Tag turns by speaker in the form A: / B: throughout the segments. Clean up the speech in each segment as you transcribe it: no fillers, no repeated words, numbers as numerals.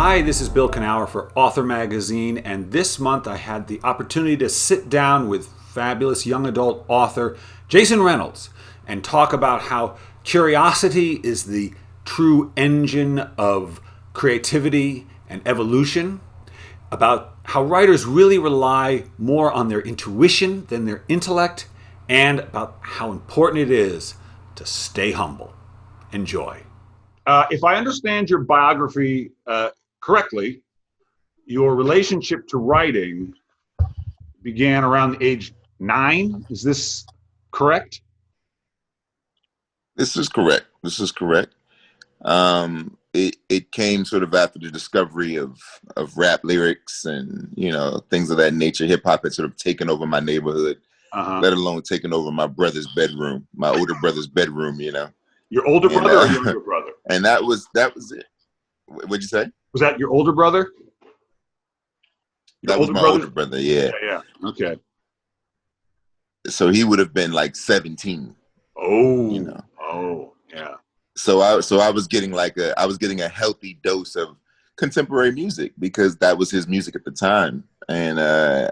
A: Hi, this is Bill Kenower for Author Magazine, and this month I had the opportunity to sit down with fabulous young adult author Jason Reynolds and talk about how curiosity is the true engine of creativity and evolution, about how writers really rely more on their intuition than their intellect, and about how important it is to stay humble. Enjoy.
B: If I understand your biography correctly, your relationship to writing began around the age 9. Is this correct?
C: This is correct. This is correct. It came sort of after the discovery of rap lyrics and things of that nature. Hip hop had sort of taken over my neighborhood, let alone taken over my brother's bedroom, my older brother's bedroom.
B: Your older brother or younger brother?
C: And that was it. What'd you say?
B: Was that your older brother?
C: That was my older brother. Yeah.
B: Yeah. Okay.
C: So he would have been like 17.
B: Oh. Oh. Yeah.
C: So I was getting a healthy dose of contemporary music because that was his music at the time, and I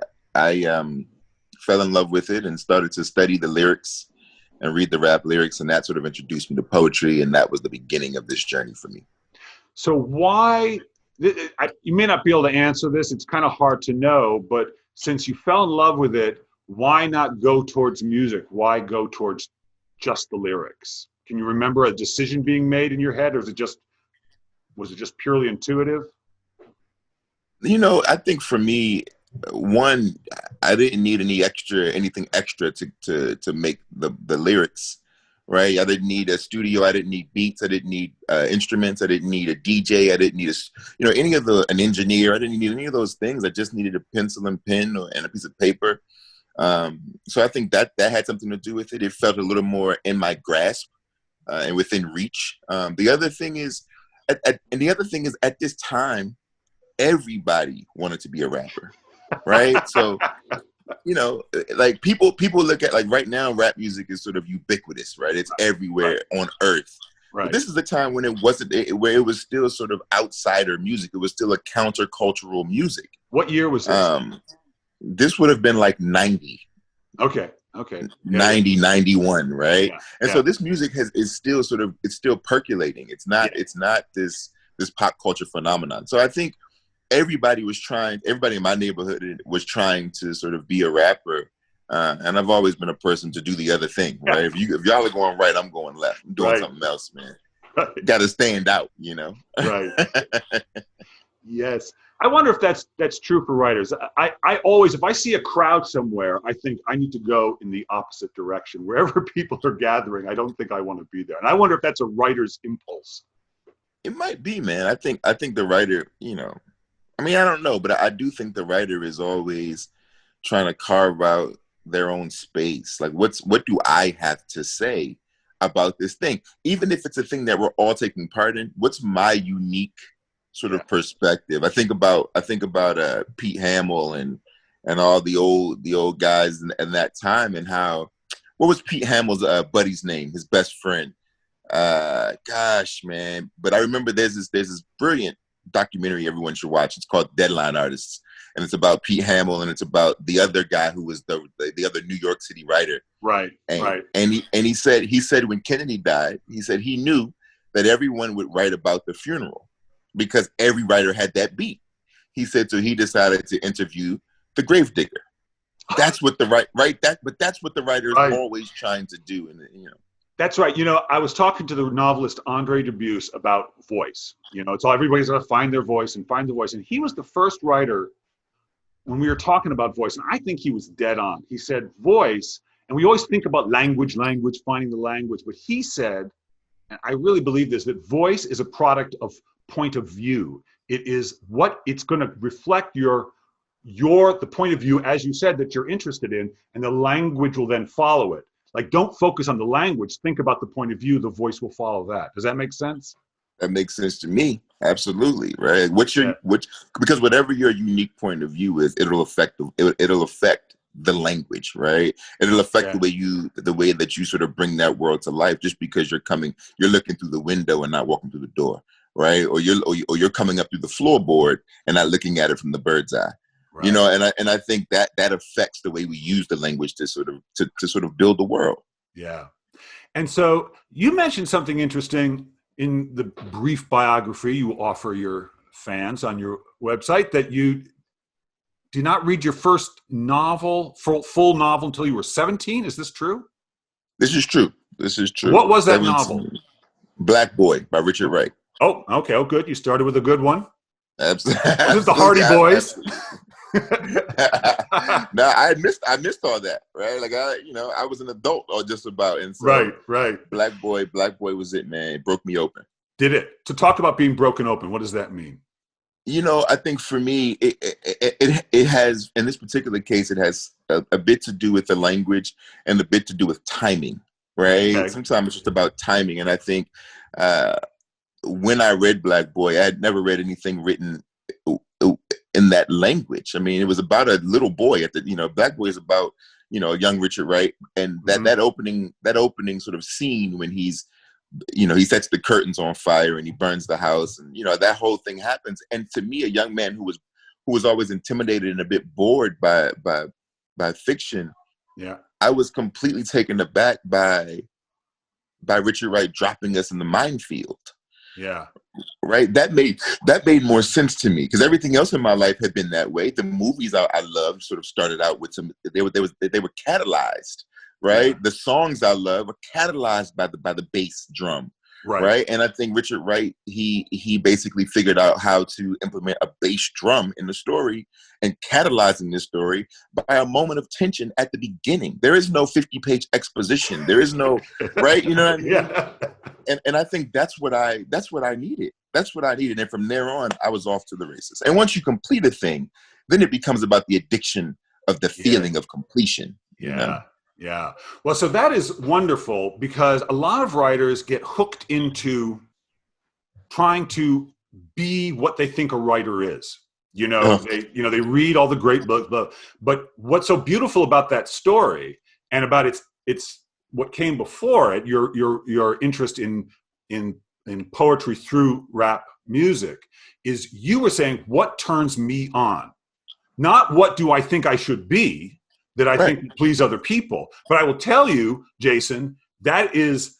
C: fell in love with it and started to study the lyrics and read the rap lyrics, and that sort of introduced me to poetry, and that was the beginning of this journey for me.
B: So why? You may not be able to answer this. It's kind of hard to know, but since you fell in love with it, why not go towards music? Why go towards just the lyrics? Can you remember a decision being made in your head, or was it just purely intuitive?
C: I think for me, one, I didn't need anything extra to make the lyrics, right? I didn't need a studio. I didn't need beats. I didn't need instruments. I didn't need a DJ. I didn't need an engineer. I didn't need any of those things. I just needed a pencil and pen and a piece of paper. So I think that had something to do with it. It felt a little more in my grasp and within reach. The other thing is, at this time, everybody wanted to be a rapper. Right. So, like people look at, like, right now, rap music is sort of ubiquitous, right? It's everywhere on earth.
B: Right.
C: But this is the time when where it was still sort of outsider music. It was still a countercultural music.
B: What year was this?
C: This would have been like 90.
B: Okay.
C: 90, 91, right?
B: Yeah.
C: And so this music is still percolating. It's not this pop culture phenomenon. So I think everybody in my neighborhood was trying to sort of be a rapper. And I've always been a person to do the other thing, right? If y'all are going right, I'm going left. I'm doing something else, man.
B: Right.
C: Got to stand out,
B: Right. Yes. I wonder if that's true for writers. I always, if I see a crowd somewhere, I think I need to go in the opposite direction. Wherever people are gathering, I don't think I want to be there. And I wonder if that's a writer's impulse.
C: It might be, man. I think the writer, I don't know, but I do think the writer is always trying to carve out their own space. Like, what do I have to say about this thing? Even if it's a thing that we're all taking part in, what's my unique sort of perspective? I think about Pete Hamill and all the old guys in that time, and how, what was Pete Hamill's buddy's name, his best friend? Gosh, man. But I remember there's this brilliant documentary everyone should watch. It's called Deadline Artists, and it's about Pete Hamill, and it's about the other guy who was the other New York City writer.
B: Right.
C: And he said when Kennedy died, he said he knew that everyone would write about the funeral because every writer had that beat. He said, so he decided to interview the gravedigger. That's what that's what the writer is always trying to do. And
B: That's right. I was talking to the novelist Andre Dubus about voice. It's all, everybody's got to find their voice and find the voice. And he was the first writer when we were talking about voice. And I think he was dead on. He said voice, and we always think about language, finding the language. But he said, and I really believe this, that voice is a product of point of view. It is what it's going to reflect the point of view, as you said, that you're interested in, and the language will then follow it. Like, don't focus on the language. Think about the point of view. The voice will follow that. Does that make sense?
C: That makes sense to me. Absolutely. Right. Because whatever your unique point of view is, it'll affect the language, right? It'll affect the way that you sort of bring that world to life, just because you're looking through the window and not walking through the door. right? Or you're coming up through the floorboard and not looking at it from the bird's eye.
A: Right.
C: You know, and I think that affects the way we use the language to sort of build the world.
A: Yeah. And so you mentioned something interesting in the brief biography you offer your fans on your website, that you did not read your first novel, full novel, until you were 17. Is this true?
C: This is true. This is true.
A: What was that
C: 17.
A: novel?
C: Black Boy by Richard Wright.
A: Oh, okay. Oh, good. You started with a good one.
C: Absolutely.
A: Was it the Hardy Boys?
C: No, I missed all that, right? Like I was an adult or just about, and so
A: right.
C: Black Boy was it, man. It broke me open.
A: Did it? So talk about being broken open. What does that mean?
C: You know, I think for me, it has, in this particular case, it has a bit to do with the language and a bit to do with timing, right?
A: Okay.
C: Sometimes it's just about timing, and I think when I read Black Boy, I had never read anything written in that language. I mean, it was about a little boy Black Boy is about, a young Richard Wright, and that opening sort of scene when he sets the curtains on fire and he burns the house, and that whole thing happens. And to me, a young man who was always intimidated and a bit bored by fiction,
A: yeah,
C: I was completely taken aback by Richard Wright dropping us in the minefield.
A: Yeah.
C: Right. That made more sense to me, because everything else in my life had been that way. The movies I loved sort of started out with they were catalyzed, right? Yeah. The songs I love were catalyzed by the bass drum. Right. And I think Richard Wright, he basically figured out how to implement a bass drum in the story and catalyzing this story by a moment of tension at the beginning. There is no 50-page exposition. There is no, right? You know what I mean?
A: Yeah.
C: And I think that's what I needed. That's what I needed. And from there on, I was off to the races. And once you complete a thing, then it becomes about the addiction of the feeling of completion.
A: Yeah.
C: You know?
A: Yeah. Well, so that is wonderful, because a lot of writers get hooked into trying to be what they think a writer is. They read all the great books, but what's so beautiful about that story and about it's what came before it, your interest in poetry through rap music, is you were saying, what turns me on? Not what do I think I should be, that I think will please other people. But I will tell you, Jason, that is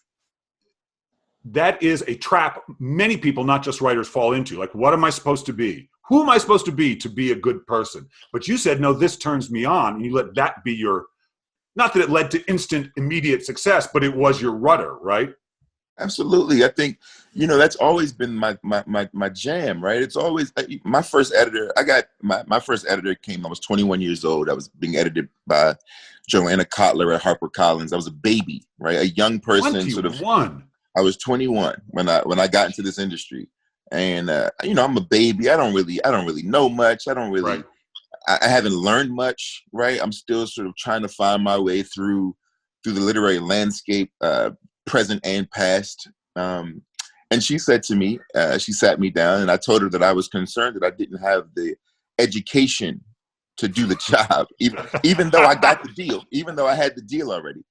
A: a trap many people, not just writers, fall into. Like, what am I supposed to be? Who am I supposed to be a good person? But you said, no, this turns me on. And you let that be not that it led to instant, immediate success, but it was your rudder, right?
C: Absolutely. I think, that's always been my jam, right? It's always my first editor. My first editor I was 21 years old. I was being edited by Joanna Kotler at HarperCollins. I was a baby, right? A young person.
A: 21.
C: I was 21 when I got into this industry. And, I'm a baby. I don't really know much. I don't really,
A: right.
C: I haven't learned much, right? I'm still sort of trying to find my way through the literary landscape, present and past. And she said to me, she sat me down, and I told her that I was concerned that I didn't have the education to do the job, even though I got the deal, even though I had the deal already.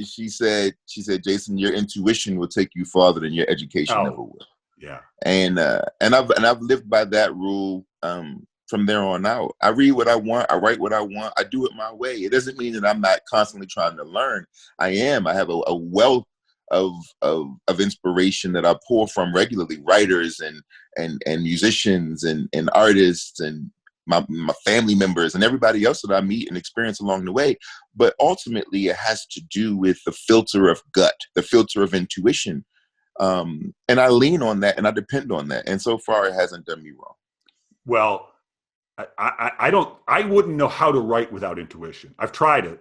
C: She said, Jason, your intuition will take you farther than your education ever will.
A: Yeah.
C: And I've lived by that rule from there on out. I read what I want. I write what I want. I do it my way. It doesn't mean that I'm not constantly trying to learn. I am. I have a wealth of inspiration that I pull from regularly, writers and musicians and artists and my family members and everybody else that I meet and experience along the way. But ultimately, it has to do with the filter of gut, the filter of intuition. And I lean on that and I depend on that. And so far, it hasn't done me wrong.
A: Well, I wouldn't know how to write without intuition. I've tried it,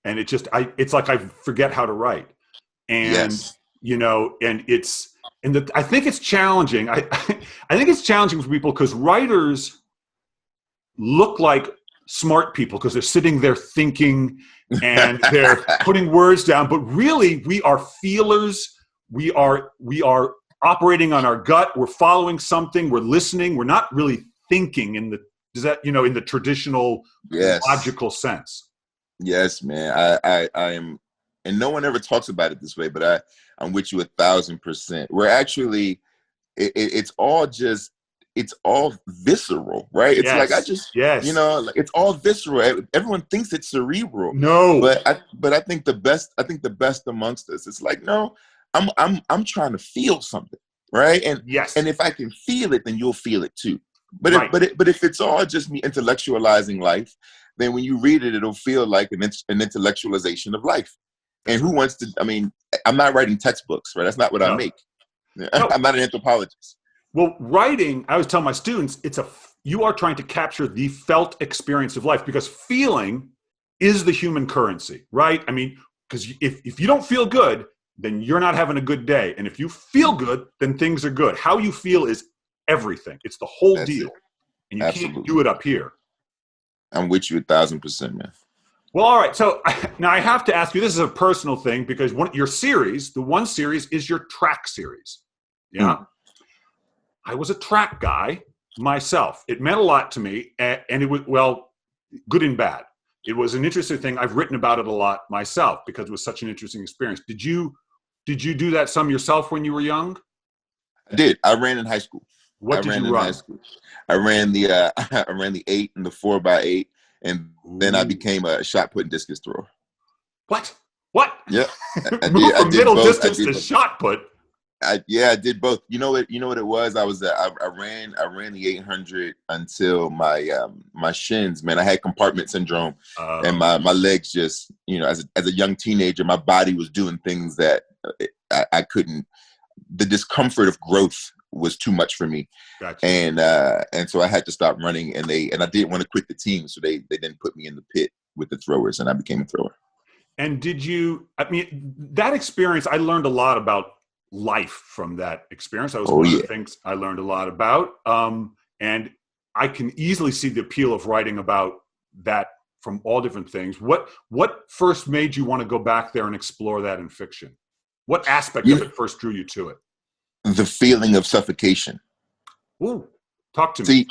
A: and it's like I forget how to write. And,
C: yes.
A: I think it's challenging. I think it's challenging for people because writers look like smart people because they're sitting there thinking and they're putting words down, but really we are feelers. We are operating on our gut. We're following something. We're listening. We're not really thinking in the traditional logical sense.
C: Yes, man. I am, and no one ever talks about it this way, but I'm with you 1,000%. We're actually it's all just, it's all visceral, right? It's like,
A: Yes.
C: like, it's all visceral. Everyone thinks it's cerebral.
A: No.
C: But I think the best amongst us, it's like, no, I'm trying to feel something, right?
A: Yes.
C: And if I can feel it, then you'll feel it too. But
A: Right.
C: but if it's all just me intellectualizing life, then when you read it, it'll feel like an intellectualization of life. And who wants to? I mean, I'm not writing textbooks, right? That's not what I make.
A: No.
C: I'm not an anthropologist.
A: Well, writing, I always tell my students, you are trying to capture the felt experience of life, because feeling is the human currency, right? I mean, because if you don't feel good, then you're not having a good day. And if you feel good, then things are good. How you feel is everything. It's the whole deal. And you can't do it up here.
C: I'm with you 1,000%, man.
A: Well, all right. So now I have to ask you, this is a personal thing, because your series, the one series, is your track series. Yeah. I was a track guy myself. It meant a lot to me, and it was, well, good and bad. It was an interesting thing. I've written about it a lot myself because it was such an interesting experience. Did you do that some yourself when you were young?
C: I did. I ran in high school.
A: What did you run?
C: High school. I ran the I ran the 8 and the 4x8, and then I became a shot put and discus thrower.
A: What?
C: Yeah,
A: I did. From middle distance to shot put.
C: I did both. You know what it was? I ran the 800 until my shins, man. I had compartment syndrome, and my legs just, as a young teenager, my body was doing things that I couldn't. The discomfort of growth was too much for me.
A: Gotcha.
C: And so I had to stop running, and I didn't want to quit the team, so they didn't put me in the pit with the throwers, and I became a thrower. And
A: that experience, I learned a lot about life from that experience. That was one of the things I learned a lot about. And I can easily see the appeal of writing about that from all different things. What first made you want to go back there and explore that in fiction? What aspect of it first drew you to it?
C: The feeling of suffocation.
A: Ooh, talk to me.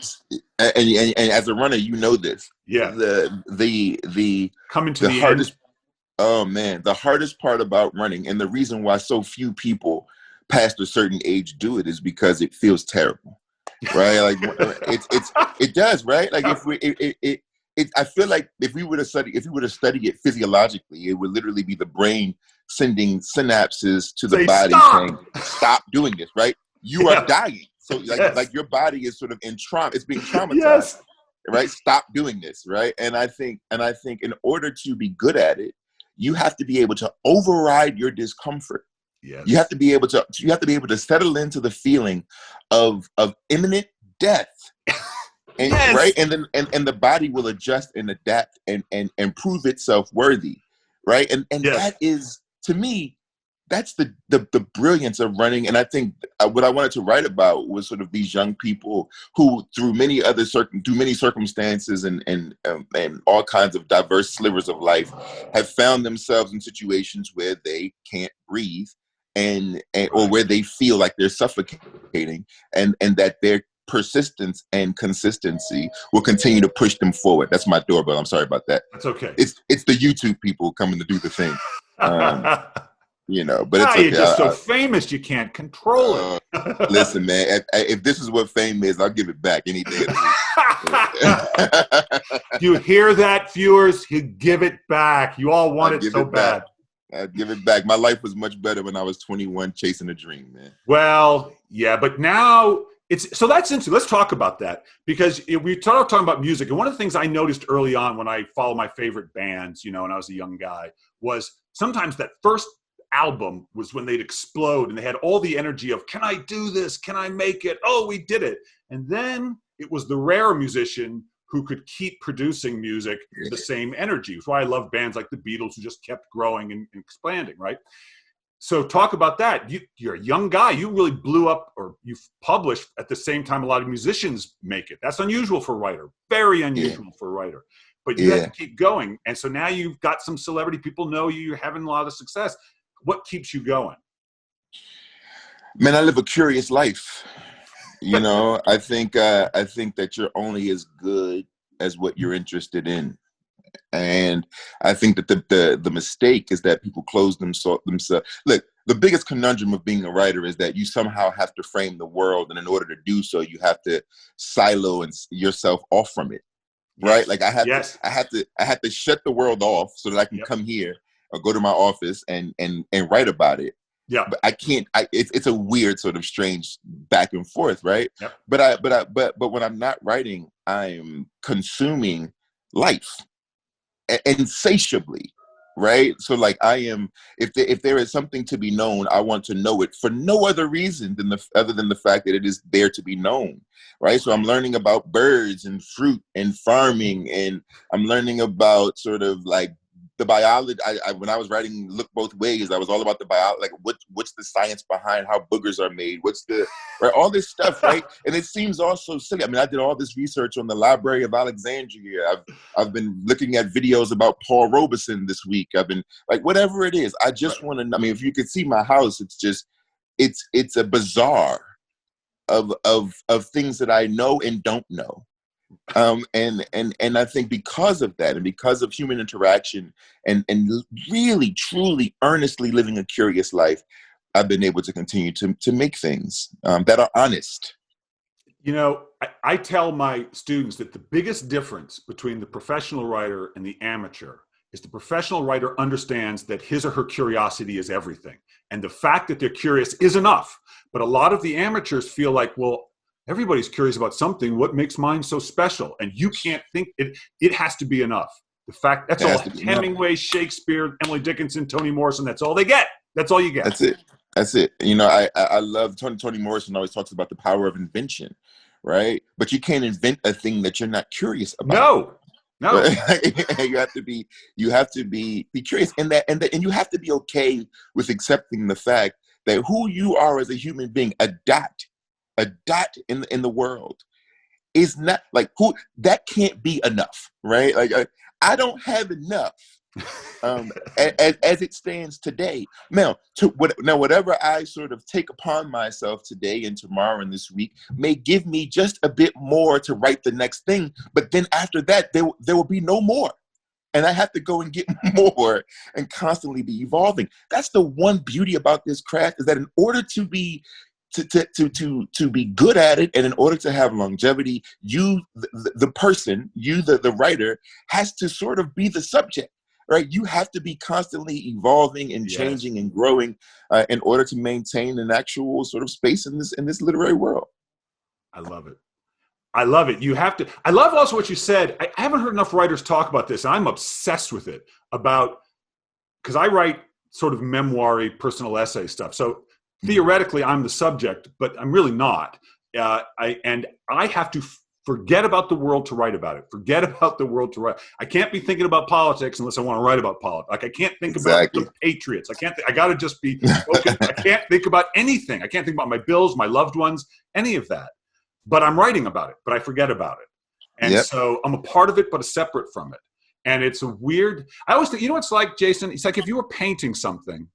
C: And as a runner, you know this.
A: Yeah.
C: The
A: coming to the
C: hardest
A: end.
C: Oh man, the hardest part about running, and the reason why so few people past a certain age do it, is because it feels terrible, right? Like it does, right? Like I feel like if we were to study it physiologically, it would literally be the brain sending synapses to the body saying, "Stop doing this," right? You are dying, so like your body is sort of in trauma. It's being traumatized.
A: Yes.
C: Right? Stop doing this, right? And I think in order to be good at it, you have to be able to override your discomfort.
A: Yes.
C: You have to be able to settle into the feeling of imminent death. And right, and then the body will adjust and adapt and prove itself worthy. Right. And that is, to me, that's the brilliance of running. And I think what I wanted to write about was sort of these young people who, through many circumstances and all kinds of diverse slivers of life, have found themselves in situations where they can't breathe or where they feel like they're suffocating, and that their persistence and consistency will continue to push them forward. That's my doorbell. I'm sorry about that.
A: That's okay.
C: It's the YouTube people coming to do the thing. But it's okay.
A: You're just so famous, you can't control it.
C: Listen, man, if this is what fame is, I'll give it back any day of the week.
A: You hear that, viewers? You give it back. You all want it so bad.
C: I'd give it back. My life was much better when I was 21, chasing a dream, man.
A: Well, yeah, but now that's interesting. Let's talk about that, because we started talking about music, and one of the things I noticed early on when I followed my favorite bands, when I was a young guy, was sometimes that first album was when they'd explode and they had all the energy of, can I do this? Can I make it? Oh, we did it. And then it was the rare musician who could keep producing music with the same energy. That's why I love bands like the Beatles, who just kept growing and expanding, right? So talk about that. You're a young guy. You really blew up, or you've published at the same time a lot of musicians make it. That's unusual for a writer. Very unusual for a writer. But you have to keep going. And so now you've got some celebrity. People know you. You're having a lot of success. What keeps you going?
C: Man, I live a curious life. I think that you're only as good as what you're interested in. And I think that the mistake is that people close themselves. Look, the biggest conundrum of being a writer is that you somehow have to frame the world, and in order to do so, you have to silo yourself off from it, right?
B: Yes.
C: Like I have to shut the world off so that I can
B: Yep.
C: come here or go to my office and write about it.
B: Yeah.
C: But I can't. It's a weird sort of strange back and forth, right?
B: Yep.
C: But when I'm not writing, I'm consuming life insatiably, right? So like I am, if there is something to be known, I want to know it for no other reason than other than the fact that it is there to be known, right? So I'm learning about birds and fruit and farming, and I'm learning about sort of like the biology. When I was writing Look Both Ways, I was all about the biology, like what's the science behind how boogers are made, what's the right, all this stuff, right? And it seems all so silly. I mean, I did all this research on the Library of Alexandria. I've been looking at videos about Paul Robeson this week. I've been like, whatever it is, I just want to. I mean, if you could see my house, it's just it's a bazaar of things that I know and don't know. And I think because of that, and because of human interaction, and really, truly, earnestly living a curious life, I've been able to continue to make things that are honest.
B: You know, I tell my students that the biggest difference between the professional writer and the amateur is the professional writer understands that his or her curiosity is everything. And the fact that they're curious is enough. But a lot of the amateurs feel like, well, everybody's curious about something. What makes mine so special? And you can't think it has to be enough. The fact that's all Hemingway, enough. Shakespeare, Emily Dickinson, Toni Morrison, that's all they get. That's all you get.
C: That's it. You know, I love Toni Morrison always talks about the power of invention, right? But you can't invent a thing that you're not curious about.
B: No.
C: you have to be curious, and you have to be okay with accepting the fact that who you are as a human being, a dot in the world, is not like who that can't be enough, right? Like I don't have enough as it stands today. Now, whatever I sort of take upon myself today and tomorrow and this week may give me just a bit more to write the next thing, but then after that, there will be no more. And I have to go and get more and constantly be evolving. That's the one beauty about this craft, is that in order to be good at it, and in order to have longevity, you, the person, you, the writer, has to sort of be the subject, right? You have to be constantly evolving and changing and growing in order to maintain an actual sort of space in this literary world.
B: I love it. You have to. I love also what you said. I haven't heard enough writers talk about this. I'm obsessed with it, because I write sort of memoir-y personal essay stuff. So theoretically, I'm the subject, but I'm really not. I have to forget about the world to write about it. Forget about the world to write. I can't be thinking about politics unless I want to write about politics. Like I can't think about the Patriots. I got to just be focused. I can't think about anything. I can't think about my bills, my loved ones, any of that. But I'm writing about it, but I forget about it. And so I'm a part of it, but separate from it. And it's a weird, I always think, you know what it's like, Jason? It's like if you were painting something,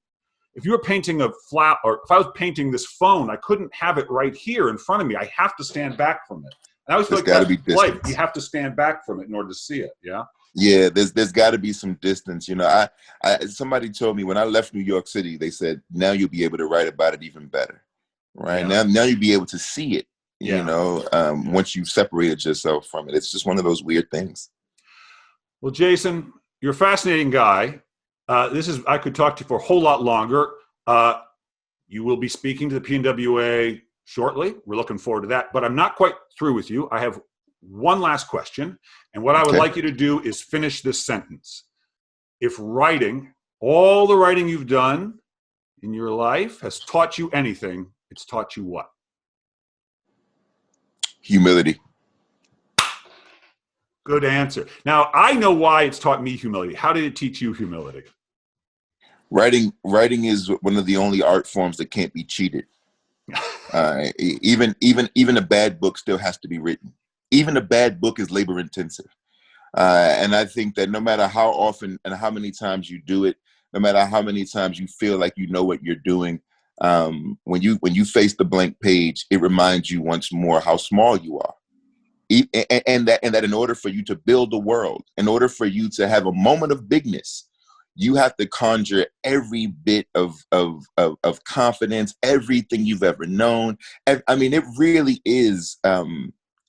B: if you were painting a flower, or if I was painting this phone, I couldn't have it right here in front of me. I have to stand back from it. And I always feel like that's life. You have to stand back from it in order to see it. Yeah.
C: Yeah, there's got to be some distance. You know, somebody told me when I left New York City, they said, now you'll be able to write about it even better. Right. Now you'll be able to see it. You know, once you've separated yourself from it. It's just one of those weird things.
B: Well, Jason, you're a fascinating guy. I could talk to you for a whole lot longer. You will be speaking to the PNWA shortly. We're looking forward to that. But I'm not quite through with you. I have one last question. And what I would like you to do is finish this sentence. If writing, all the writing you've done in your life has taught you anything, it's taught you what?
C: Humility.
B: Good answer. Now, I know why it's taught me humility. How did it teach you humility?
C: Writing is one of the only art forms that can't be cheated. Even a bad book still has to be written. Even a bad book is labor intensive. And I think that no matter how often and how many times you do it, no matter how many times you feel like you know what you're doing, when you face the blank page, it reminds you once more how small you are. And that in order for you to build a world, in order for you to have a moment of bigness, you have to conjure every bit of confidence, everything you've ever known. I mean, it really is.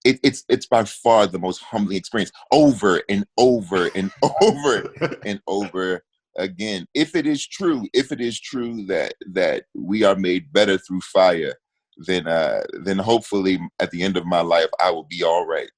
C: It's by far the most humbling experience, over and over and over and over again. If it is true that we are made better through fire, then hopefully at the end of my life I will be all right.